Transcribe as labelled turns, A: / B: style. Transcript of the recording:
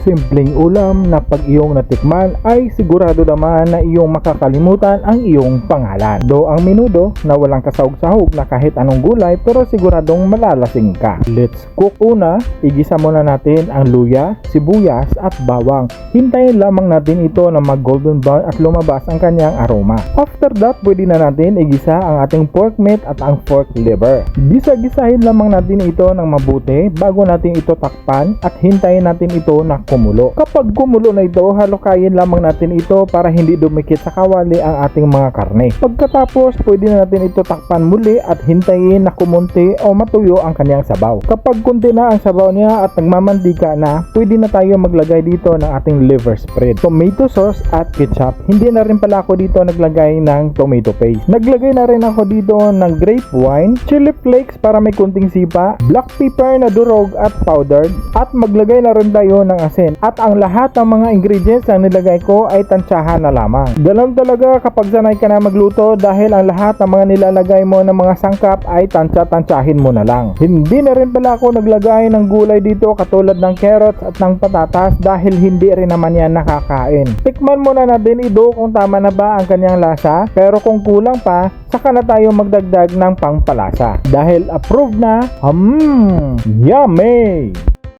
A: Simpleng ulam na pag iyong natikman ay sigurado naman na iyong makakalimutan ang iyong pangalan. Do ang menudo na walang kasahog-sahog na kahit anong gulay pero siguradong malalasing ka. Let's cook. Una, igisa muna natin ang luya, sibuyas at bawang. Hintayin lamang natin ito na mag golden brown at lumabas ang kanyang aroma. After that, pwede na natin igisa ang ating pork meat at ang pork liver. Gisa-gisahin lamang natin ito ng mabuti bago natin ito takpan at hintayin natin ito na kumulo. Kapag kumulo na ito, halukayin lamang natin ito para hindi dumikit sa kawali ang ating mga karne. Pagkatapos, pwede na natin ito takpan muli at hintayin na kumunti o matuyo ang kanyang sabaw. Kapag kunti na ang sabaw niya at nagmamandika na, pwede na tayo maglagay dito ng ating liver spread, tomato sauce at ketchup. Hindi na rin pala ako dito naglagay ng tomato paste. Naglagay na rin ako dito ng grape wine, chili flakes para may kunting sipa, black pepper na durog at powdered, at maglagay na rin tayo ng asin. At ang lahat ng mga ingredients na nilagay ko ay tansyahan na lamang. Ganun talaga kapag sanay ka na magluto dahil ang lahat ng mga nilalagay mo ng mga sangkap ay tansya-tansyahin mo na lang. Hindi na rin pala ako naglagay ng gulay dito katulad ng carrots at ng patatas dahil hindi rin naman yan nakakain. Tikman muna natin ito kung tama na ba ang kanyang lasa, pero kung kulang pa, saka na tayo magdagdag ng pangpalasa. Dahil approved na, yummy!